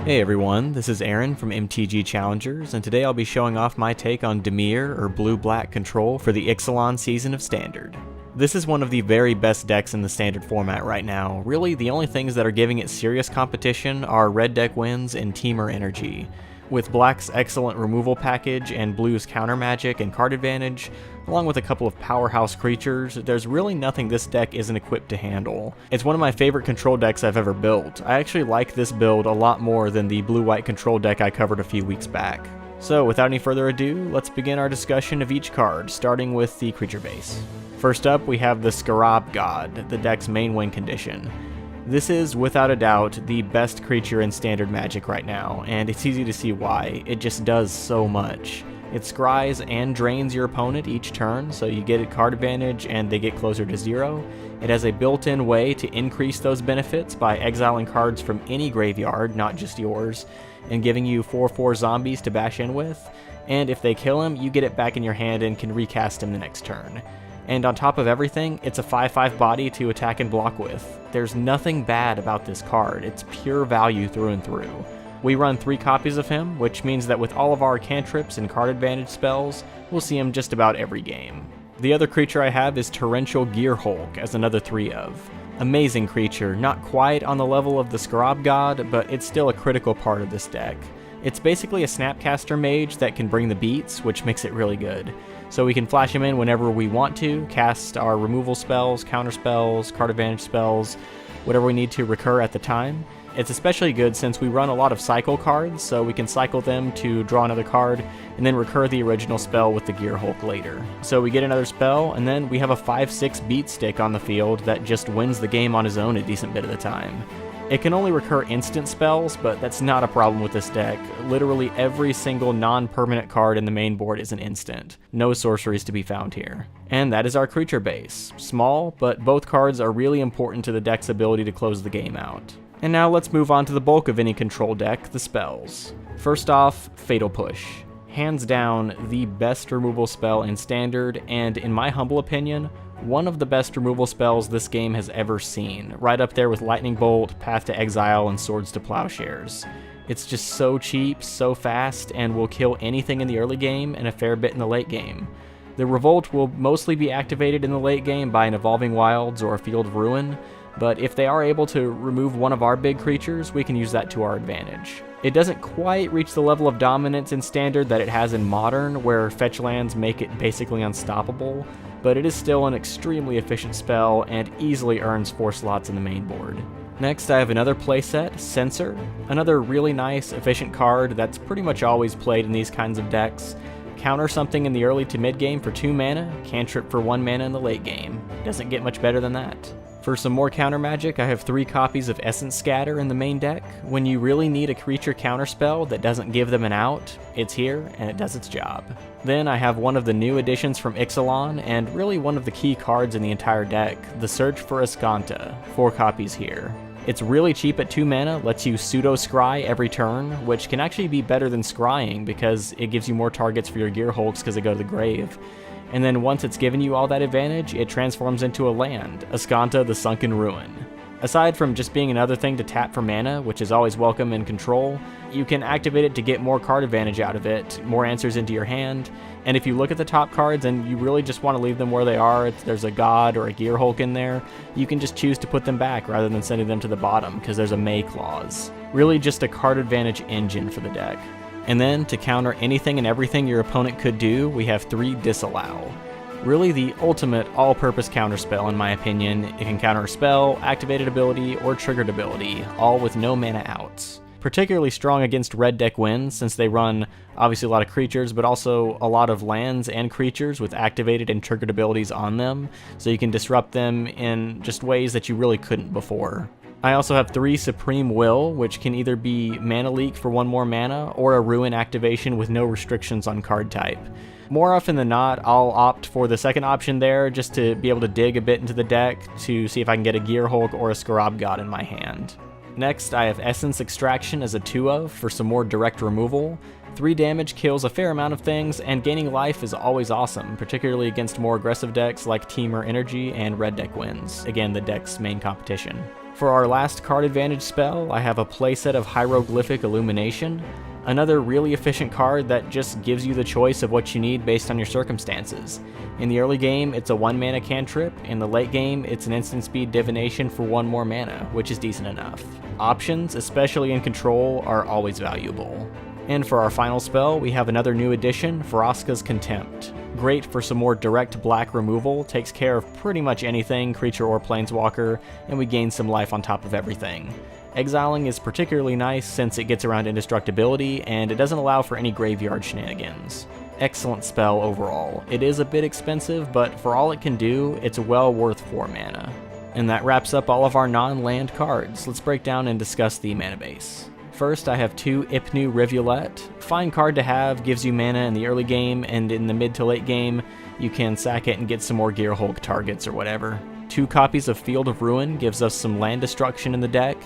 Hey everyone, this is Aaron from MTGChallengers, and today I'll be showing off my take on Dimir, or blue-black control, for the Ixalan season of Standard. This is one of the very best decks in the Standard format right now. Really, the only things that are giving it serious competition are red deck wins and Temur energy. With Black's excellent removal package and Blue's counter magic and card advantage, along with a couple of powerhouse creatures, there's really nothing this deck isn't equipped to handle. It's one of my favorite control decks I've ever built. I actually like this build a lot more than the blue-white control deck I covered a few weeks back. So without any further ado, let's begin our discussion of each card, starting with the creature base. First up, we have the Scarab God, the deck's main win condition. This is, without a doubt, the best creature in Standard Magic right now, and it's easy to see why. It just does so much. It scries and drains your opponent each turn, so you get a card advantage and they get closer to 0. It has a built-in way to increase those benefits by exiling cards from any graveyard, not just yours, and giving you 4/4 zombies to bash in with, and if they kill him, you get it back in your hand and can recast him the next turn. And on top of everything, it's a 5/5 body to attack and block with. There's nothing bad about this card, it's pure value through and through. We run 3 copies of him, which means that with all of our cantrips and card advantage spells, we'll see him just about every game. The other creature I have is Torrential Gearhulk as another 3 of. Amazing creature, not quite on the level of the Scarab God, but it's still a critical part of this deck. It's basically a Snapcaster mage that can bring the beats, which makes it really good. So we can flash him in whenever we want to, cast our removal spells, counter spells, card advantage spells, whatever we need to recur at the time. It's especially good since we run a lot of cycle cards, so we can cycle them to draw another card, and then recur the original spell with the Gearhulk later. So we get another spell, and then we have a 5/6 beat stick on the field that just wins the game on his own a decent bit of the time. It can only recur instant spells, but that's not a problem with this deck. Literally every single non-permanent card in the main board is an instant. No sorceries to be found here. And that is our creature base. Small, but both cards are really important to the deck's ability to close the game out. And now let's move on to the bulk of any control deck, the spells. First off, Fatal Push. Hands down, the best removal spell in Standard, and in my humble opinion, one of the best removal spells this game has ever seen, right up there with Lightning Bolt, Path to Exile, and Swords to Plowshares. It's just so cheap, so fast, and will kill anything in the early game and a fair bit in the late game. The Revolt will mostly be activated in the late game by an Evolving Wilds or a Field of Ruin, but if they are able to remove one of our big creatures, we can use that to our advantage. It doesn't quite reach the level of dominance in Standard that it has in Modern, where fetch lands make it basically unstoppable, but it is still an extremely efficient spell and easily earns 4 slots in the main board. Next, I have another playset, Censor, another really nice, efficient card that's pretty much always played in these kinds of decks. Counter something in the early to mid game for 2 mana, cantrip for 1 mana in the late game. Doesn't get much better than that. For some more counter magic, I have 3 copies of Essence Scatter in the main deck. When you really need a creature counterspell that doesn't give them an out, it's here and it does its job. Then I have one of the new additions from Ixalan, and really one of the key cards in the entire deck, the Search for Azcanta, 4 copies here. It's really cheap at 2 mana, lets you pseudo-scry every turn, which can actually be better than scrying because it gives you more targets for your Gearhulks because they go to the grave. And then once it's given you all that advantage, it transforms into a land, Azcanta the Sunken Ruin. Aside from just being another thing to tap for mana, which is always welcome in Control, you can activate it to get more card advantage out of it, more answers into your hand, and if you look at the top cards and you really just want to leave them where they are, if there's a God or a Gearhulk in there, you can just choose to put them back rather than sending them to the bottom, because there's a May clause. Really just a card advantage engine for the deck. And then, to counter anything and everything your opponent could do, we have 3 Disallow. Really the ultimate all-purpose counterspell in my opinion. It can counter a spell, activated ability, or triggered ability, all with no mana outs. Particularly strong against red deck wins, since they run obviously a lot of creatures, but also a lot of lands and creatures with activated and triggered abilities on them, so you can disrupt them in just ways that you really couldn't before. I also have 3 Supreme Will, which can either be mana leak for 1 more mana, or a Ruin activation with no restrictions on card type. More often than not, I'll opt for the second option there, just to be able to dig a bit into the deck to see if I can get a Gearhulk or a Scarab God in my hand. Next, I have Essence Extraction as a 2 of for some more direct removal. 3 damage kills a fair amount of things, and gaining life is always awesome, particularly against more aggressive decks like Temur Energy and Red Deck Wins, again the deck's main competition. For our last card advantage spell, I have a playset of Hieroglyphic Illumination, another really efficient card that just gives you the choice of what you need based on your circumstances. In the early game, it's a 1 mana cantrip, in the late game, it's an instant speed divination for 1 more mana, which is decent enough. Options, especially in control, are always valuable. And for our final spell, we have another new addition, Vraska's Contempt. Great for some more direct black removal, takes care of pretty much anything, creature or planeswalker, and we gain some life on top of everything. Exiling is particularly nice since it gets around indestructibility, and it doesn't allow for any graveyard shenanigans. Excellent spell overall. It is a bit expensive, but for all it can do, it's well worth 4 mana. And that wraps up all of our non-land cards. Let's break down and discuss the mana base. First, I have 2 Ipnu Rivulet. Fine card to have, gives you mana in the early game, and in the mid to late game, you can sack it and get some more Gear Hulk targets or whatever. 2 copies of Field of Ruin gives us some land destruction in the deck.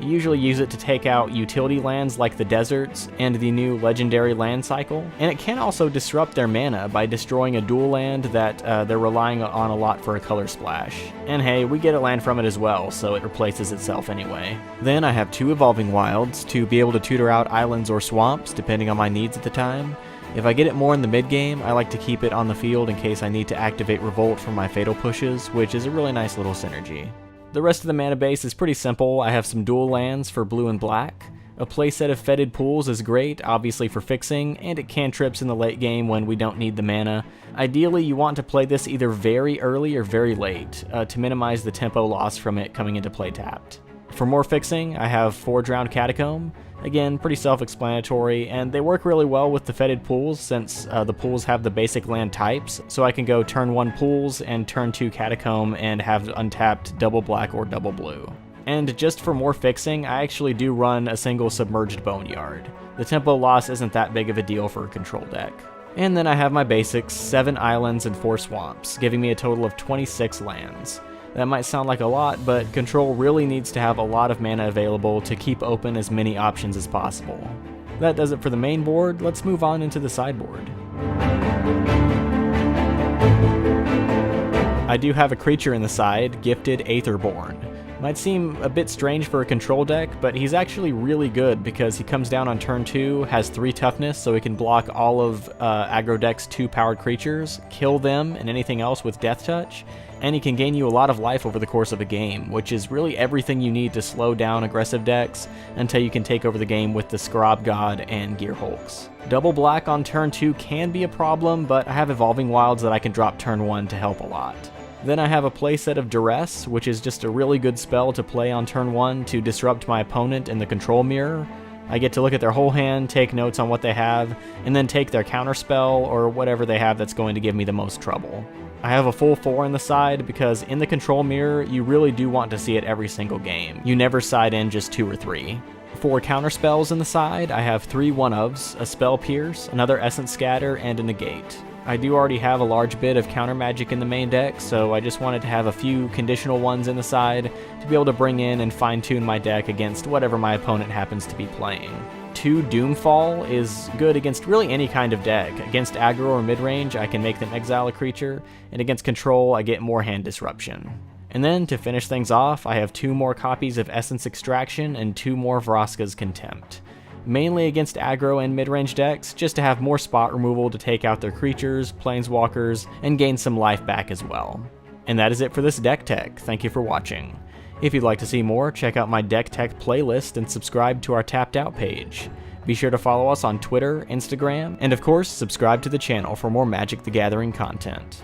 You usually use it to take out utility lands like the deserts and the new legendary land cycle, and it can also disrupt their mana by destroying a dual land that they're relying on a lot for a color splash. And hey, we get a land from it as well, so it replaces itself anyway. Then I have 2 Evolving Wilds to be able to tutor out islands or swamps depending on my needs at the time. If I get it more in the mid game, I like to keep it on the field in case I need to activate Revolt for my fatal pushes, which is a really nice little synergy. The rest of the mana base is pretty simple. I have some dual lands for blue and black. A playset of Fetid Pools is great, obviously for fixing, and it cantrips in the late game when we don't need the mana. Ideally, you want to play this either very early or very late, to minimize the tempo loss from it coming into play tapped. For more fixing, I have 4 Drowned Catacomb. Again, pretty self-explanatory, and they work really well with the Fetid Pools since the pools have the basic land types, so I can go turn 1 Pools and turn 2 Catacomb and have untapped double black or double blue. And just for more fixing, I actually do run a single Submerged Boneyard. The tempo loss isn't that big of a deal for a control deck. And then I have my basics, 7 islands and 4 swamps, giving me a total of 26 lands. That might sound like a lot, but control really needs to have a lot of mana available to keep open as many options as possible. That does it for the main board. Let's move on into the sideboard. I do have a creature in the side, Gifted Aetherborn. Might seem a bit strange for a control deck, but he's actually really good because he comes down on turn 2, has 3 toughness, so he can block all of aggro deck's 2 powered creatures, kill them and anything else with Death Touch, and he can gain you a lot of life over the course of a game, which is really everything you need to slow down aggressive decks until you can take over the game with the Scrab God and Gear Hulks. Double black on turn 2 can be a problem, but I have Evolving Wilds that I can drop turn 1 to help a lot. Then I have a playset of Duress, which is just a really good spell to play on turn 1 to disrupt my opponent in the control mirror. I get to look at their whole hand, take notes on what they have, and then take their counterspell or whatever they have that's going to give me the most trouble. I have a full 4 in the side because in the control mirror, you really do want to see it every single game. You never side in just 2 or 3. 4 counterspells in the side, I have 3 one-ofs, a Spell Pierce, another Essence Scatter, and a Negate. I do already have a large bit of counter magic in the main deck, so I just wanted to have a few conditional ones in the side to be able to bring in and fine-tune my deck against whatever my opponent happens to be playing. 2 Doomfall is good against really any kind of deck. Against aggro or mid-range, I can make them exile a creature, and against control, I get more hand disruption. And then, to finish things off, I have 2 more copies of Essence Extraction and 2 more Vraska's Contempt. Mainly against aggro and mid-range decks, just to have more spot removal to take out their creatures, planeswalkers, and gain some life back as well. And that is it for this deck tech. Thank you for watching. If you'd like to see more, check out my deck tech playlist and subscribe to our TappedOut page. Be sure to follow us on Twitter, Instagram, and of course, subscribe to the channel for more Magic the Gathering content.